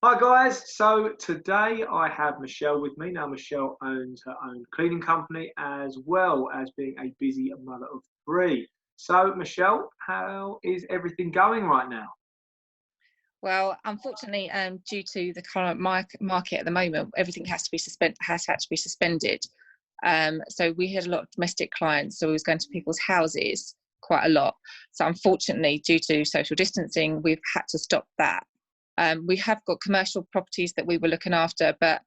Hi guys, so today I have Michelle with me. Now Michelle owns her own cleaning company as well as being a busy mother of three. So Michelle, how is everything going right now? Well, unfortunately, due to the current market at the moment, everything has had to be suspended. So we had a lot of domestic clients, so we was going to people's houses quite a lot. So unfortunately, due to social distancing, we've had to stop that. We have got commercial properties that we were looking after, but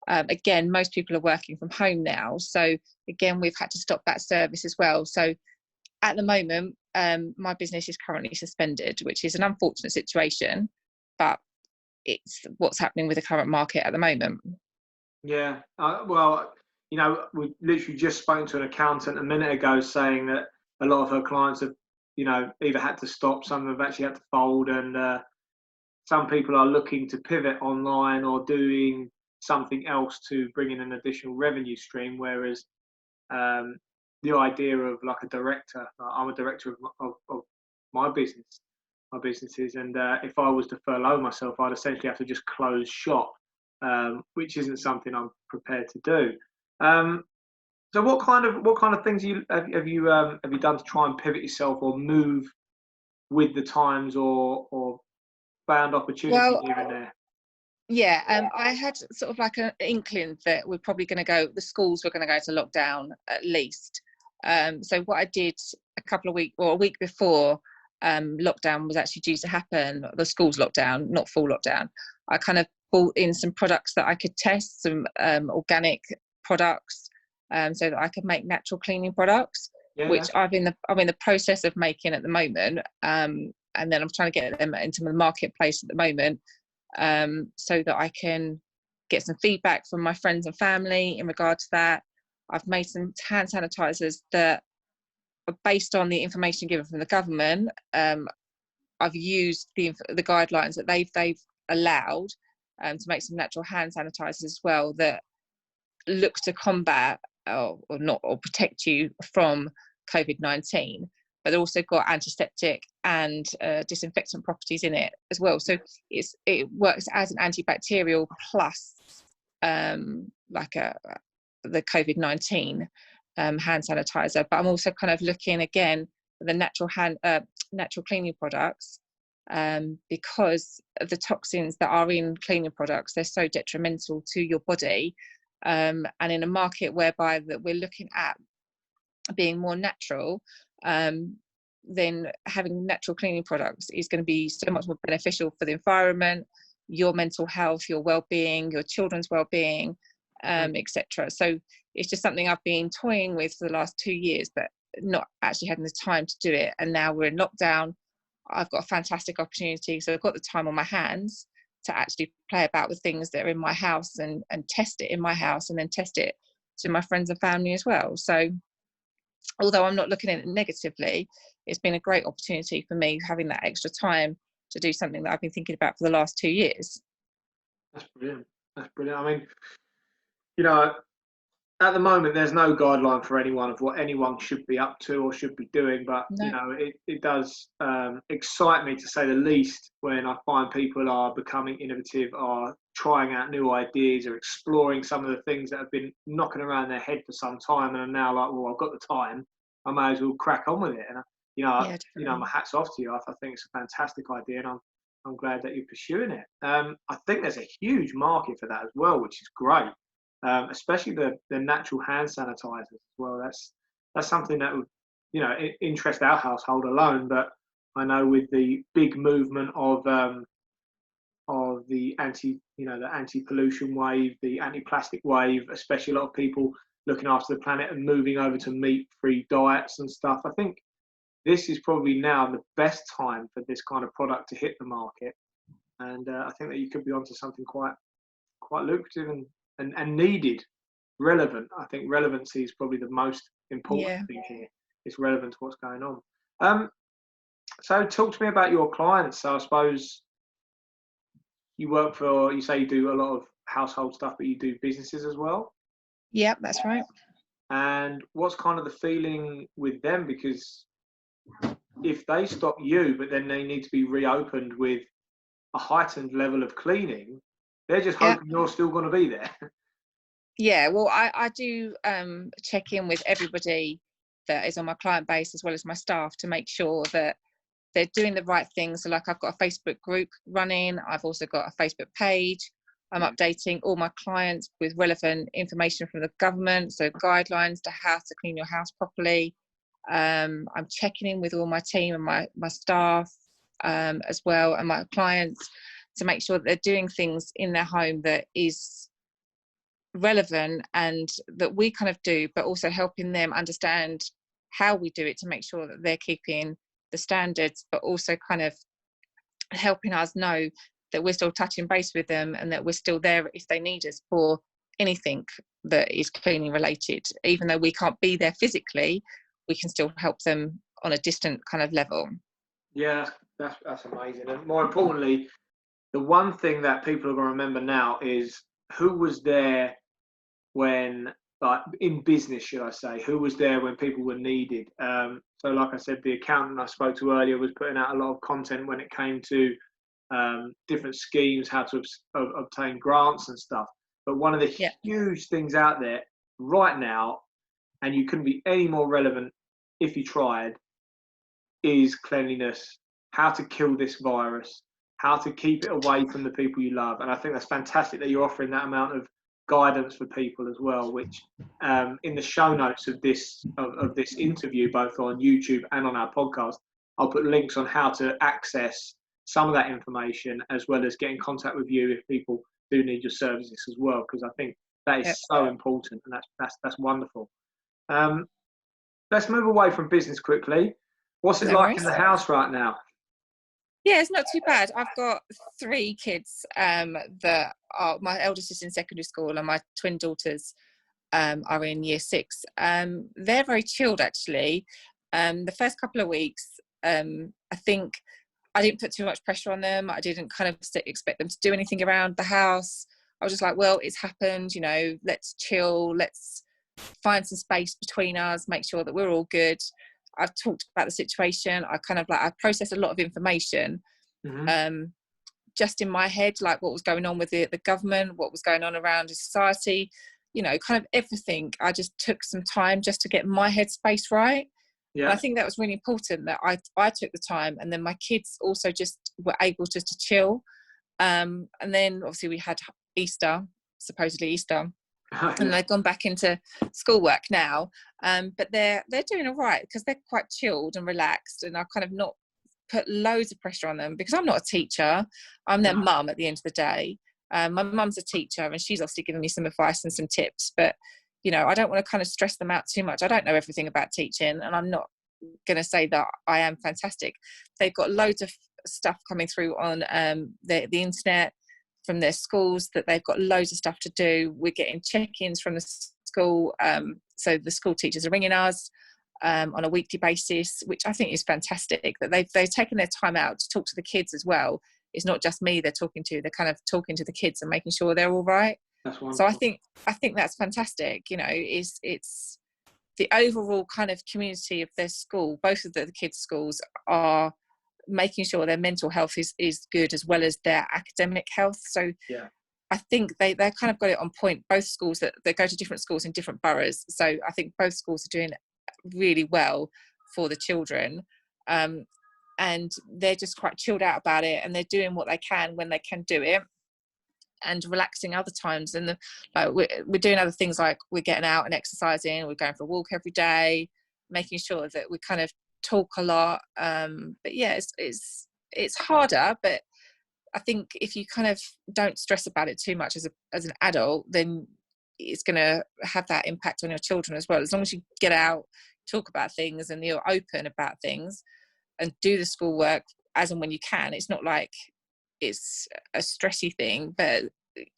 again, most people are working from home now. So again, we've had to stop that service as well. So at the moment, my business is currently suspended, which is an unfortunate situation, but it's what's happening with the current market at the moment. Yeah, well, we literally just spoke to an accountant a minute ago saying that a lot of her clients have, either had to stop, some have actually had to fold, and some people are looking to pivot online or doing something else to bring in an additional revenue stream, whereas um, the idea of like a director. I'm a director of my business, my businesses, and if I was to furlough myself, I'd essentially have to just close shop, which isn't something I'm prepared to do. Um, so, what kind of things have you done to try and pivot yourself or move with the times, or found opportunities Well, here and there? yeah, I had sort of like an inkling that we're probably going to go, the schools were going to go to lockdown at least. So what I did a week before lockdown was actually due to happen, the schools lockdown, not full lockdown, I kind of bought in some products that I could test, some organic products, so that I could make natural cleaning products, Yeah, yeah. which I'm in the process of making at the moment. And then I'm trying to get them into the marketplace at the moment, so that I can get some feedback from my friends and family in regard to that. I've made some hand sanitizers that are based on the information given from the government. I've used the guidelines that they've allowed, to make some natural hand sanitizers as well that look to combat or not or protect you from COVID-19, but they've also got antiseptic and disinfectant properties in it as well. So it works as an antibacterial plus like the COVID-19 hand sanitizer. But I'm also kind of looking again at the natural cleaning products, because of the toxins that are in cleaning products. They're so detrimental to your body, and in a market whereby that we're looking at being more natural, then having natural cleaning products is going to be so much more beneficial for the environment, your mental health, your well-being, your children's well-being, etc. So it's just something I've been toying with for the last 2 years, but not actually having the time to do it. And now we're in lockdown. I've got a fantastic opportunity, so I've got the time on my hands to actually play about with things that are in my house, and test it in my house, and then test it to my friends and family as well. So although I'm not looking at it negatively, it's been a great opportunity for me having that extra time to do something that I've been thinking about for the last 2 years. That's brilliant. That's brilliant. I mean, you know, at the moment, there's no guideline for anyone of what anyone should be up to or should be doing, but No, it does excite me to say the least when I find people are becoming innovative, are trying out new ideas, or exploring some of the things that have been knocking around their head for some time, and are now like, well, I've got the time, I may as well crack on with it. And yeah, my definitely. hats off to you. I think it's a fantastic idea, and I'm glad that you're pursuing it. I think there's a huge market for that as well, which is great, especially the natural hand sanitizers as well. That's something that would interest our household alone. But I know with the big movement of the anti pollution wave, the anti plastic wave, especially a lot of people looking after the planet and moving over to meat free diets and stuff. I think this is probably now the best time for this kind of product to hit the market, and I think that you could be onto something quite lucrative and needed, relevant. I think relevancy is probably the most important Yeah. thing here. It's relevant to what's going on. Um, so talk to me about your clients. So I suppose you say you do a lot of household stuff, but you do businesses as well. Yeah, that's right. And what's kind of the feeling with them? Because if they stop you, but then they need to be reopened with a heightened level of cleaning, they're just Yeah. hoping you're still going to be there. Yeah, well, I do check in with everybody that is on my client base as well as my staff to make sure that they're doing the right things. So like I've got a Facebook group running, I've also got a Facebook page. I'm updating all my clients with relevant information from the government, so guidelines to how to clean your house properly. I'm checking in with all my team and my staff as well, and my clients, to make sure that they're doing things in their home that is relevant and that we kind of do, but also helping them understand how we do it to make sure that they're keeping the standards, but also kind of helping us know that we're still touching base with them and that we're still there if they need us for anything that is cleaning related. Even though we can't be there physically, we can still help them on a distant kind of level. Yeah, that's amazing. And more importantly, the one thing that people are going to remember now is who was there when, like in business, should I say, who was there when people were needed. So like I said, the accountant I spoke to earlier was putting out a lot of content when it came to different schemes, how to obtain grants and stuff. But one of the huge things out there right now, and you couldn't be any more relevant if you tried, is cleanliness, how to kill this virus, how to keep it away from the people you love. And I think that's fantastic that you're offering that amount of guidance for people as well, which in the show notes of this interview, both on YouTube and on our podcast, I'll put links on how to access some of that information, as well as get in contact with you if people do need your services as well, because I think that is so important, and that's wonderful. Let's move away from business quickly. What's it like in the house right now? Yeah, it's not too bad. I've got 3 kids that are, my eldest is in secondary school and my twin daughters are in year 6. They're very chilled actually. The first couple of weeks, I think I didn't put too much pressure on them. I didn't kind of expect them to do anything around the house. I was just like, well, it's happened, you know, let's chill, let's find some space between us, make sure that we're all good. I've talked about the situation. I processed a lot of information just in my head, like what was going on with the government, what was going on around society, you know, kind of everything. I just took some time just to get my headspace right. Yeah. And I think that was really important that I took the time, and then my kids also just were able just to chill. And then obviously we had Easter, supposedly Easter. And they've gone back into schoolwork now, but they're doing all right because they're quite chilled and relaxed, and I kind of not put loads of pressure on them because I'm not a teacher. I'm their mum at the end of the day. My mum's a teacher and she's obviously given me some advice and some tips, but you know, I don't want to kind of stress them out too much. I don't know everything about teaching, and I'm not going to say that I am fantastic. They've got loads of stuff coming through on the internet from their schools, that they've got loads of stuff to do. We're getting check-ins from the school, so the school teachers are ringing us on a weekly basis, which I think is fantastic, that they've taken their time out to talk to the kids as well. It's not just me they're talking to, they're kind of talking to the kids and making sure they're all right. That's wonderful. So I think that's fantastic. You know, it's the overall kind of community of their school. Both of the kids' schools are making sure their mental health is good as well as their academic health. So yeah, I think they kind of got it on point. Both schools that go to different schools in different boroughs. So I think both schools are doing really well for the children. And they're just quite chilled out about it, and they're doing what they can when they can do it, and relaxing other times. And we're doing other things, like we're getting out and exercising, we're going for a walk every day, making sure that we kind of talk a lot. But yeah, it's harder, but I think if you kind of don't stress about it too much as an adult, then it's going to have that impact on your children as well. As long as you get out, talk about things, and you're open about things and do the schoolwork as and when you can. It's not like it's a stressy thing, but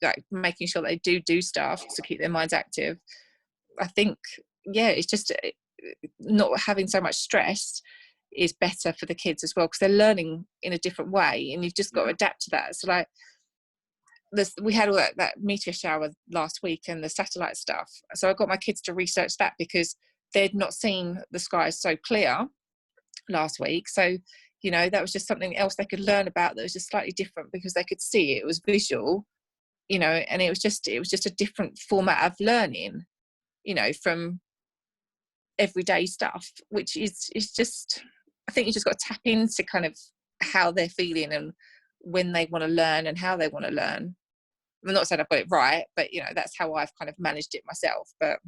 like making sure they do stuff to keep their minds active. I think, yeah, it's just not having so much stress is better for the kids as well, because they're learning in a different way, and you've just got to adapt to that. So like we had all that meteor shower last week and the satellite stuff, so I got my kids to research that because they'd not seen the skies so clear last week. So you know, that was just something else they could learn about that was just slightly different because they could see it, it was visual, you know, and it was just a different format of learning, you know, from everyday stuff, which is just, I think you just got to tap into kind of how they're feeling and when they want to learn and how they want to learn. I'm not saying I've got it right, but you know, that's how I've kind of managed it myself. But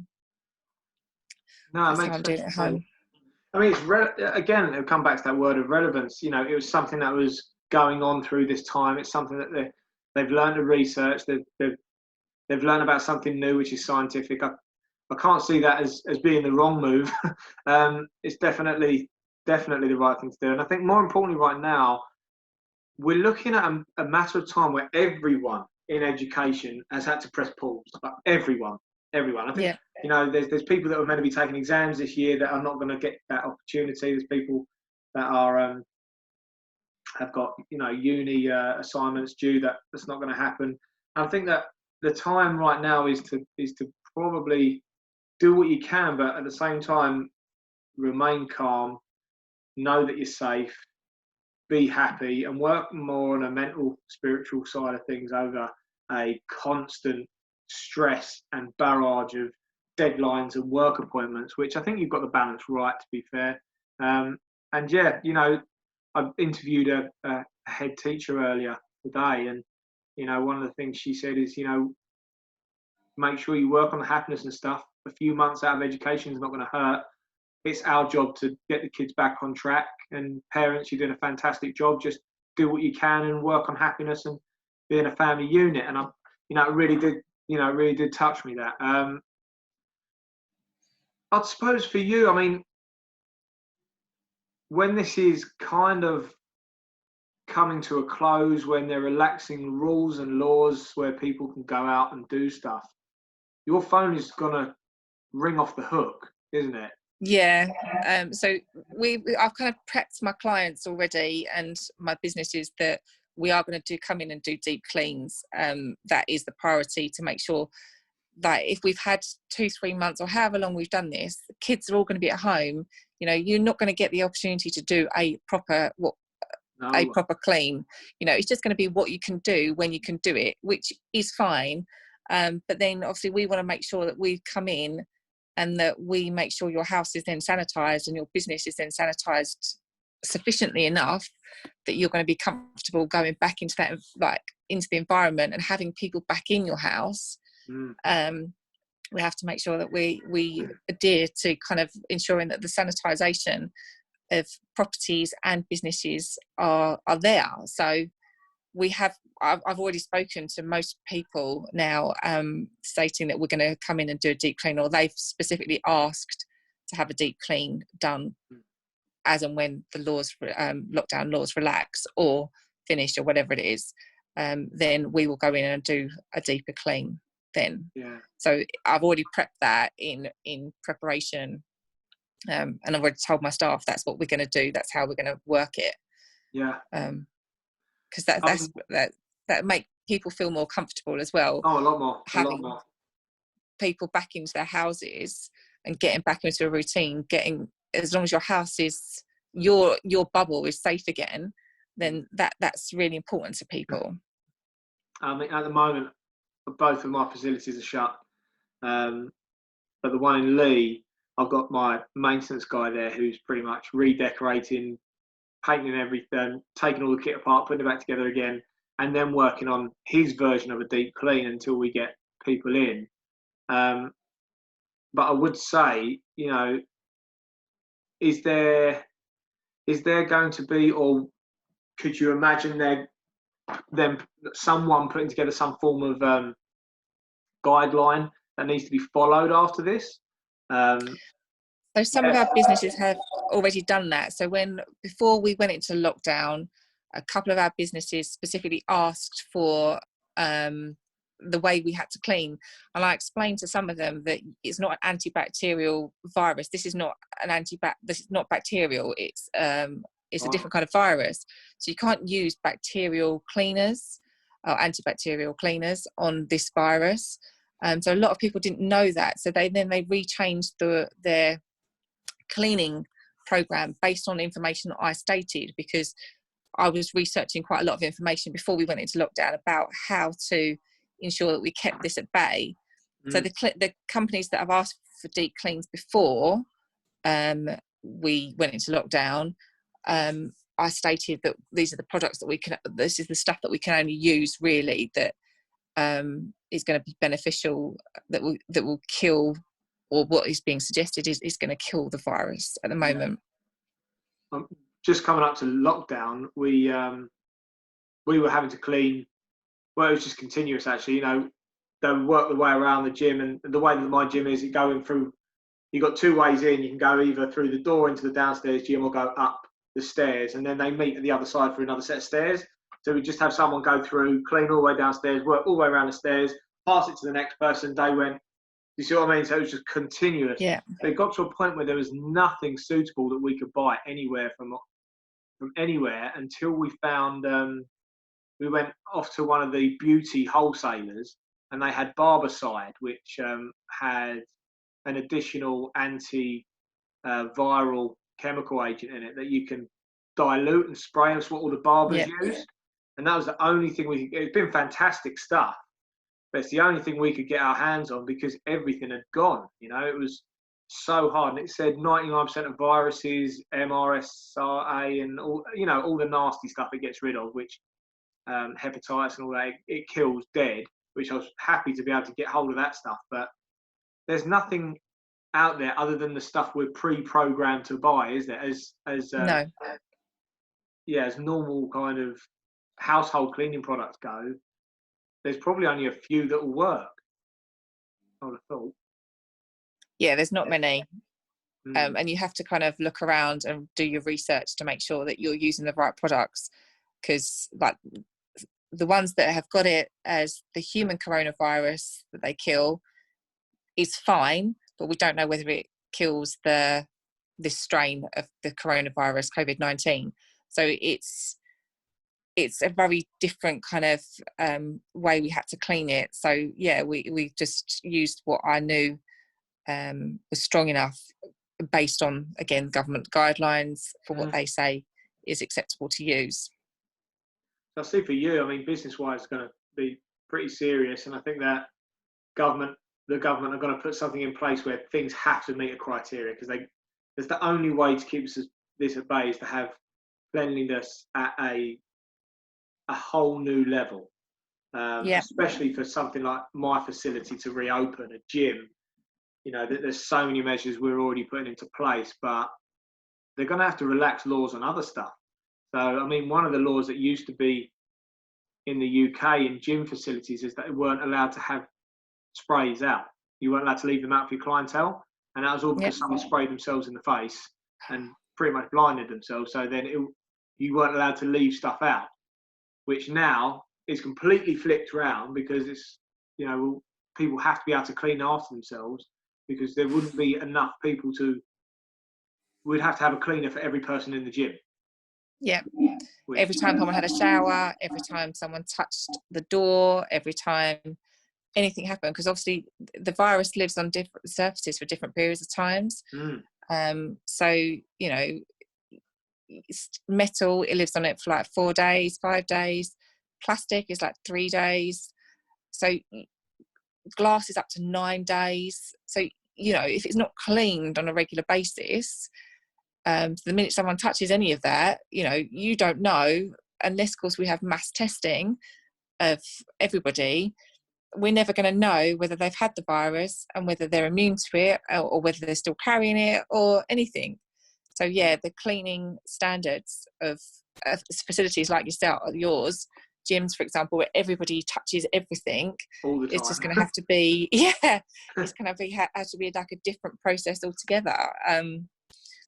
No, it that's how makes I'm doing sense. it at home. I mean, again, it'll come back to that word of relevance. You know, it was something that was going on through this time. It's something that they've learned to research. They've learned about something new, which is scientific. I can't see that as being the wrong move. It's definitely the right thing to do. And I think more importantly, right now, we're looking at a matter of time where everyone in education has had to press pause. Like everyone. I think, Yeah. you know, there's people that are meant to be taking exams this year that are not going to get that opportunity. There's people that are have got, you know, uni assignments due that's not going to happen. And I think that the time right now is to probably do what you can, but at the same time remain calm, know that you're safe, be happy, and work more on a mental, spiritual side of things over a constant stress and barrage of deadlines and work appointments, which I think you've got the balance right, to be fair. And yeah, you know, I interviewed a head teacher earlier today, and you know, one of the things she said is, you know, make sure you work on the happiness and stuff. A few months out of education is not going to hurt. It's our job to get the kids back on track. And parents, you're doing a fantastic job. Just do what you can and work on happiness and being a family unit. And you know, it really did touch me that. I suppose for you, I mean, when this is kind of coming to a close, when they're relaxing rules and laws where people can go out and do stuff, your phone is gonna ring off the hook, isn't it? Yeah. So I've kind of prepped my clients already and my businesses that we are going to come in and do deep cleans. That is the priority, to make sure that if we've had 2-3 months or however long we've done this, the kids are all going to be at home. You know, you're not going to get the opportunity to do a proper clean. You know, it's just going to be what you can do when you can do it, which is fine. But then obviously we want to make sure that we come in and that we make sure your house is then sanitized and your business is then sanitized sufficiently enough that you're going to be comfortable going back into that, like into the environment and having people back in your house. We have to make sure that we adhere to kind of ensuring that the sanitization of properties and businesses are there. So I've already spoken to most people now, stating that we're going to come in and do a deep clean, or they've specifically asked to have a deep clean done as and when the lockdown laws relax or finish or whatever it is. Then we will go in and do a deeper clean then. Yeah. So I've already prepped that in preparation, and I've already told my staff that's what we're going to do. That's how we're going to work it. Yeah. Because that make people feel more comfortable as well. Oh, a lot more. Having people back into their houses and getting back into a routine, as long as your house is your bubble is safe again, then that's really important to people. I mean, at the moment, both of my facilities are shut, but the one in Lee, I've got my maintenance guy there who's pretty much redecorating, painting everything, taking all the kit apart, putting it back together again, and then working on his version of a deep clean until we get people in. But I would say, you know, is there going to be, or could you imagine someone putting together some form of guideline that needs to be followed after this? So some of our businesses have already done that. So before we went into lockdown, a couple of our businesses specifically asked for the way we had to clean. And I explained to some of them that it's not an antibacterial virus. This is not this is not bacterial. It's a different kind of virus. So you can't use bacterial cleaners or antibacterial cleaners on this virus. So a lot of people didn't know that. So they rechanged their cleaning program based on information that I stated, because I was researching quite a lot of information before we went into lockdown about how to ensure that we kept this at bay. So the companies that have asked for deep cleans before we went into lockdown, I stated that these are the products that this is the stuff that we can only use really that is going to be beneficial, that will kill, or what is being suggested is going to kill the virus at the moment. Just coming up to lockdown, we were having to clean. Well, it was just continuous actually. They work the way around the gym, and the way that my gym is, going through. You've got two ways in. You can go either through the door into the downstairs gym or go up the stairs, and then they meet at the other side for another set of stairs. So we just have someone go through, clean all the way downstairs, work all the way around the stairs, pass it to the next person. They went. You see what I mean? So it was just continuous. Yeah. It got to a point where there was nothing suitable that we could buy anywhere from anywhere until we found. We went off to one of the beauty wholesalers, and they had Barbicide, which had an additional anti-viral chemical agent in it that you can dilute and spray. That's what all the barbers use. And that was the only thing it's been fantastic stuff, but it's the only thing we could get our hands on because everything had gone. It was so hard. And it said 99% of viruses, MRSA, and all the nasty stuff it gets rid of, which hepatitis and all that, it kills dead, which I was happy to be able to get hold of that stuff. But there's nothing out there other than the stuff we're pre-programmed to buy, is there? No. As normal kind of household cleaning products go, there's probably only a few that will work, I would have thought. Yeah, there's not many. And you have to kind of look around and do your research to make sure that you're using the right products, because like the ones that have got it as the human coronavirus that they kill is fine, but we don't know whether it kills this strain of the coronavirus, COVID-19. So it's a very different kind of way we had to clean it. So yeah, we just used what I knew was strong enough based on, again, government guidelines for what they say is acceptable to use. I see for you, I mean, business-wise, it's going to be pretty serious, and I think that the government are going to put something in place where things have to meet a criteria, because it's the only way to keep this at bay is to have cleanliness at a whole new level, especially for something like my facility to reopen, a gym. There's so many measures we're already putting into place, but they're going to have to relax laws on other stuff. So, I mean, one of the laws that used to be in the UK in gym facilities is that they weren't allowed to have sprays out. You weren't allowed to leave them out for your clientele. And that was all because someone sprayed themselves in the face and pretty much blinded themselves. So then you weren't allowed to leave stuff out, which now is completely flipped around, because it's, people have to be able to clean after themselves, because there wouldn't be enough people we'd have to have a cleaner for every person in the gym. Yeah. Every time someone had a shower, every time someone touched the door, every time anything happened, because obviously the virus lives on different surfaces for different periods of times. So, metal, it lives on it for like 4 days, 5 days. Plastic is like 3 days. So glass is up to 9 days. So, if it's not cleaned on a regular basis, the minute someone touches any of that, you don't know, unless of course we have mass testing of everybody. We're never going to know whether they've had the virus and whether they're immune to it, or whether they're still carrying it or anything. So yeah, the cleaning standards of facilities like yours, gyms, for example, where everybody touches everything, all the time, it's just going to have to be, it's going to have to be like a different process altogether.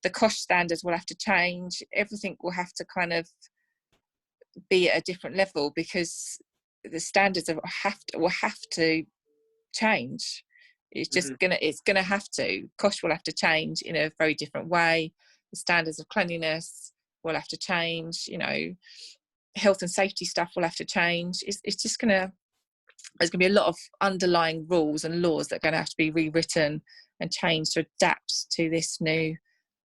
The cost standards will have to change. Everything will have to kind of be at a different level, because the standards will have to change. It's just it's gonna have to. Cost will have to change in a very different way. The standards of cleanliness will have to change. Health and safety stuff will have to change. It's just there's gonna be a lot of underlying rules and laws that are going to have to be rewritten and changed to adapt to this new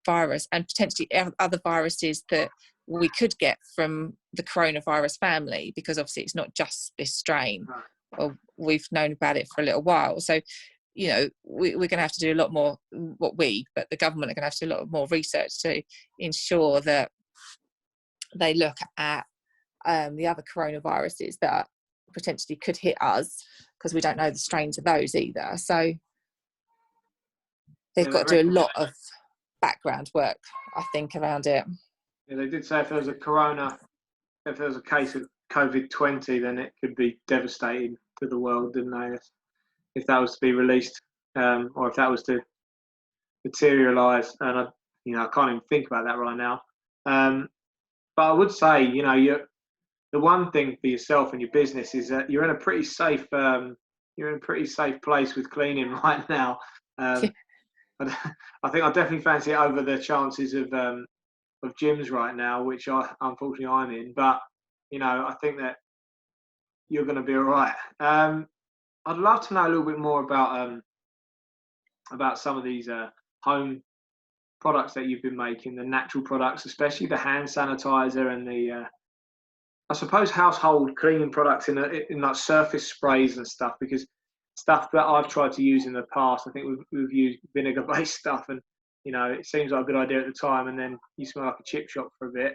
virus, and potentially other viruses that we could get from the coronavirus family, because obviously it's not just this strain, or we've known about it for a little while. So, you know, we're going to have to do a lot more, but the government are going to have to do a lot more research to ensure that they look at the other coronaviruses that potentially could hit us, because we don't know the strains of those either. So they've got to do a lot of background work, I think, around it. Yeah, they did say if there was a case of COVID-20, then it could be devastating to the world, didn't they? If that was to be released, or if that was to materialise. And I can't even think about that right now. But I would say, the one thing for yourself and your business is that you're in a pretty safe place with cleaning right now. I think I definitely fancy it over the chances of gyms right now, which unfortunately I'm in. But I think that you're going to be all right. I'd love to know a little bit more about some of these home products that you've been making, the natural products, especially the hand sanitizer and the I suppose household cleaning products in like surface sprays and stuff, because stuff that I've tried to use in the past, I think we've used vinegar-based stuff, and it seems like a good idea at the time, and then you smell like a chip shop for a bit.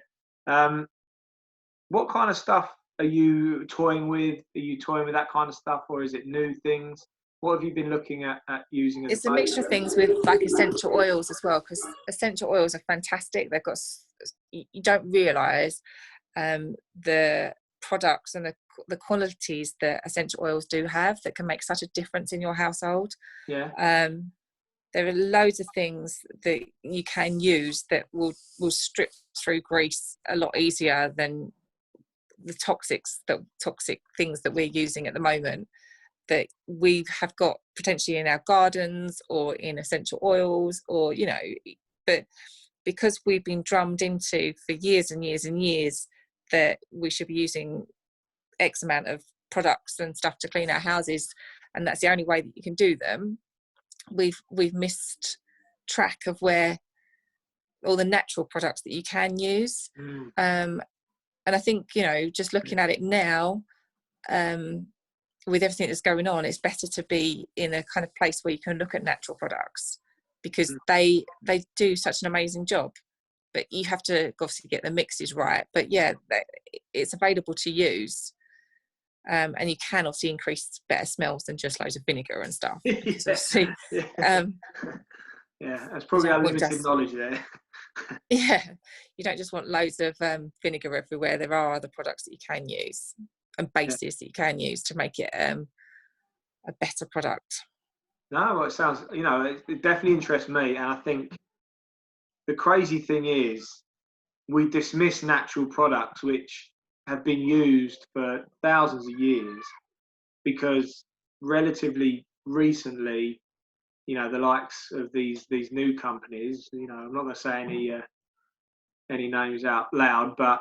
What kind of stuff are you toying with? Are you toying with that kind of stuff, or is it new things? What have you been looking at using? It's a mixture of things with like essential oils as well, because essential oils are fantastic. They've got, you don't realise the products and the qualities that essential oils do have that can make such a difference in your household. Yeah. There are loads of things that you can use that will strip through grease a lot easier than the toxic things that we're using at the moment, that we have got potentially in our gardens or in essential oils, or but because we've been drummed into for years and years and years that we should be using X amount of products and stuff to clean our houses, and that's the only way that you can do them, we've missed track of where all the natural products that you can use. And I think, just looking at it now, with everything that's going on, it's better to be in a kind of place where you can look at natural products, because they do such an amazing job. But you have to obviously get the mixes right. But yeah, it's available to use. And you can obviously increase better smells than just loads of vinegar and stuff. Yeah, that's probably our limited knowledge there. Yeah, you don't just want loads of vinegar everywhere. There are other products that you can use and bases that you can use to make it a better product. No, it sounds, it definitely interests me. And I think the crazy thing is we dismiss natural products which have been used for thousands of years, because relatively recently, the likes of these new companies, I'm not going to say any names out loud, but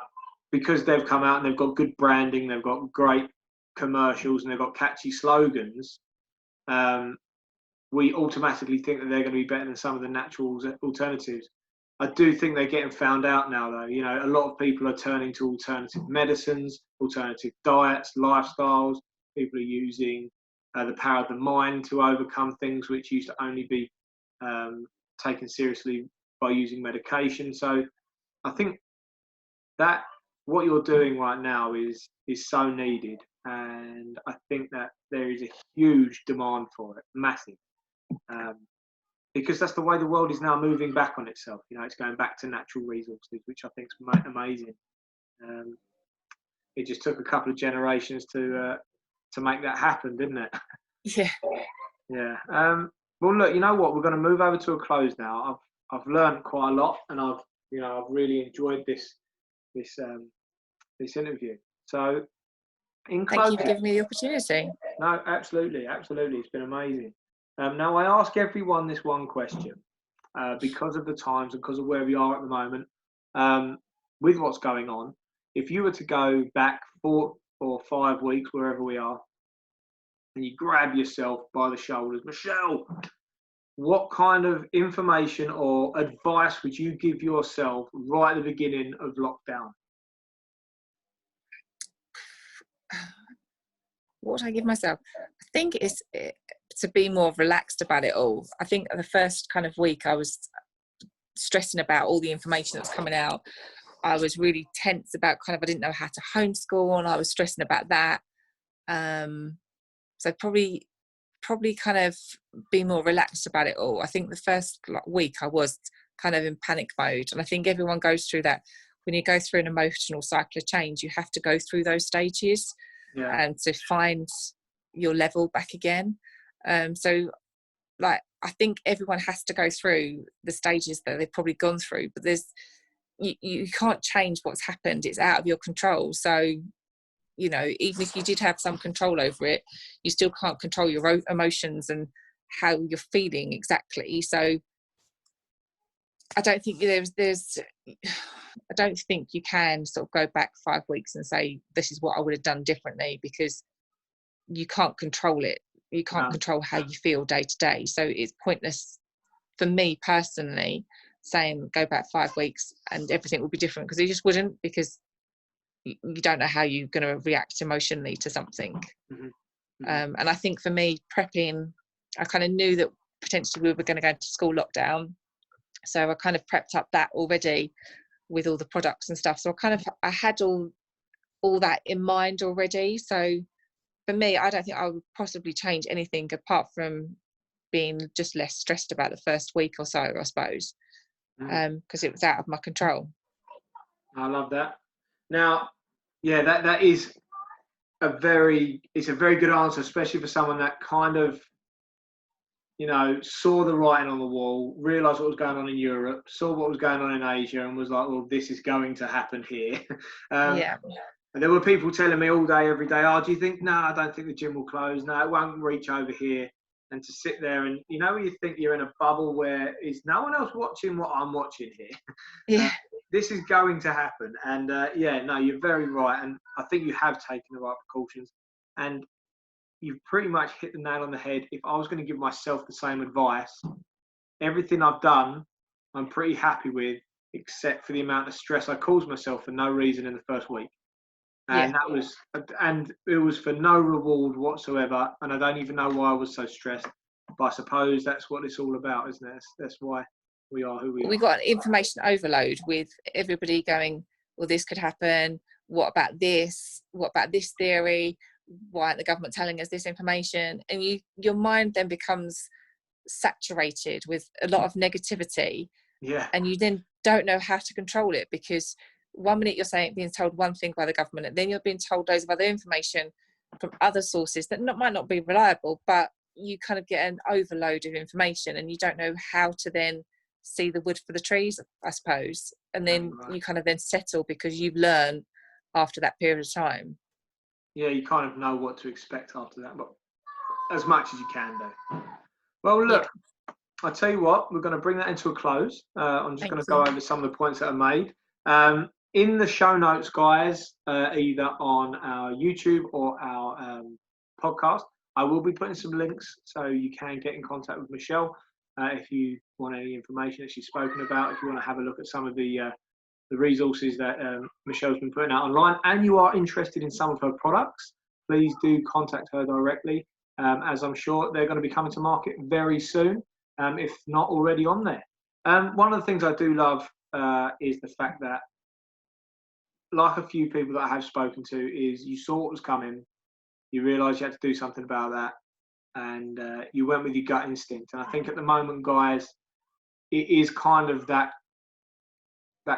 because they've come out and they've got good branding, they've got great commercials, and they've got catchy slogans, we automatically think that they're going to be better than some of the natural alternatives. I do think they're getting found out now, though. A lot of people are turning to alternative medicines, alternative diets, lifestyles. People are using the power of the mind to overcome things which used to only be taken seriously by using medication. So I think that what you're doing right now is so needed, and I think that there is a huge demand for it, massive. Because that's the way the world is now moving back on itself. It's going back to natural resources, which I think is amazing. It just took a couple of generations to make that happen, didn't it? Yeah. Yeah. Well, look, you know what? We're going to move over to a close now. I've learned quite a lot, and I've really enjoyed this interview. So, in closing, thank you for giving me the opportunity. No, absolutely. It's been amazing. Now, I ask everyone this one question, because of the times and because of where we are at the moment, with what's going on. If you were to go back 4 or 5 weeks, wherever we are, and you grab yourself by the shoulders, Michelle, what kind of information or advice would you give yourself right at the beginning of lockdown? What would I give myself? I think it's to be more relaxed about it all. I think the first kind of week I was stressing about all the information that's coming out. I was really tense about kind of, I didn't know how to homeschool, and I was stressing about that. So probably kind of be more relaxed about it all. I think the first week I was kind of in panic mode, and I think everyone goes through that. When you go through an emotional cycle of change, you have to go through those stages, Yeah. and to find your level back again. So like, I think everyone has to go through the stages that they've probably gone through, but you can't change what's happened. It's out of your control. So, you know, even if you did have some control over it, you still can't control your own emotions and how you're feeling exactly. So I don't think there's I don't think you can sort of go back 5 weeks and say this is what I would have done differently, because you can't control it. You can't control how you feel day to day. So it's pointless for me personally saying go back 5 weeks and everything will be different, because it just wouldn't, because you don't know how you're going to react emotionally to something. Mm-hmm. Mm-hmm. And I think for me, prepping, I kind of knew that potentially we were going to go into school lockdown, so I kind of prepped up that already with all the products and stuff. So I had all that in mind already. So for me, I don't think I would possibly change anything apart from being just less stressed about the first week or so, I suppose, because it was out of my control. I love that. Now, yeah, that is it's a very good answer, especially for someone that kind of, you know, saw the writing on the wall, realised what was going on in Europe, saw what was going on in Asia, and was like, well, this is going to happen here. Yeah. And there were people telling me all day, every day, oh, do you think, no, I don't think the gym will close. No, it won't reach over here. And to sit there and, you know, you think you're in a bubble where is no one else watching what I'm watching here. Yeah. This is going to happen. And yeah, no, you're very right. And I think you have taken the right precautions. And you've pretty much hit the nail on the head. If I was going to give myself the same advice, everything I've done, I'm pretty happy with, except for the amount of stress I caused myself for no reason in the first week. And it was for no reward whatsoever. And I don't even know why I was so stressed. But I suppose that's what it's all about, isn't it? That's why we are who we are. We got information overload with everybody going, well, this could happen. What about this? What about this theory? Why aren't the government telling us this information? And your mind then becomes saturated with a lot of negativity. Yeah. And you then don't know how to control it, because 1 minute you're being told one thing by the government, and then you're being told loads of other information from other sources that might not be reliable, but you kind of get an overload of information and you don't know how to then see the wood for the trees, I suppose. And then you kind of then settle because you've learned after that period of time. Yeah, you kind of know what to expect after that, but as much as you can do. Well, look, I'll tell you what, we're going to bring that into a close. I'm just going to go over some of the points that are made. In the show notes, guys, either on our YouTube or our podcast, I will be putting some links so you can get in contact with Michelle if you want any information that she's spoken about, if you want to have a look at some of the resources that Michelle's been putting out online, and you are interested in some of her products, please do contact her directly, as I'm sure they're going to be coming to market very soon, if not already on there. One of the things I do love is the fact that, like a few people that I have spoken to, is you saw what was coming, you realised you had to do something about that, and you went with your gut instinct. And I think at the moment, guys, it is kind of that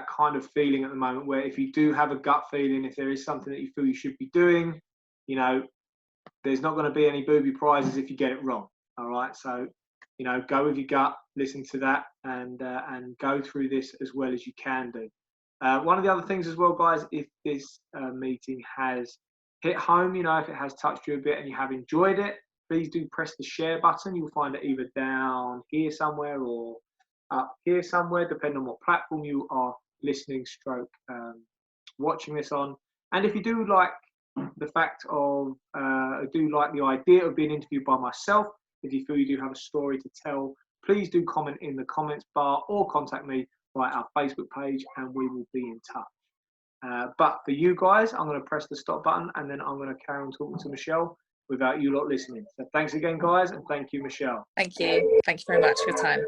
kind of feeling at the moment where if you do have a gut feeling, if there is something that you feel you should be doing, you know, there's not going to be any booby prizes if you get it wrong. All right. So, you know, go with your gut, listen to that, and go through this as well as you can do. One of the other things as well, guys, if this meeting has hit home, you know, if it has touched you a bit and you have enjoyed it, please do press the share button. You'll find it either down here somewhere or up here somewhere, depending on what platform you are listening stroke watching this on. And if you do like the fact of do like the idea of being interviewed by myself, if you feel you do have a story to tell please do comment in the comments bar or contact me via our Facebook page, and we will be in touch. But for you guys, I'm going to press the stop button, and then I'm going to carry on talking to Michelle without you lot listening. So thanks again, guys, and thank you, Michelle. Thank you very much for your time.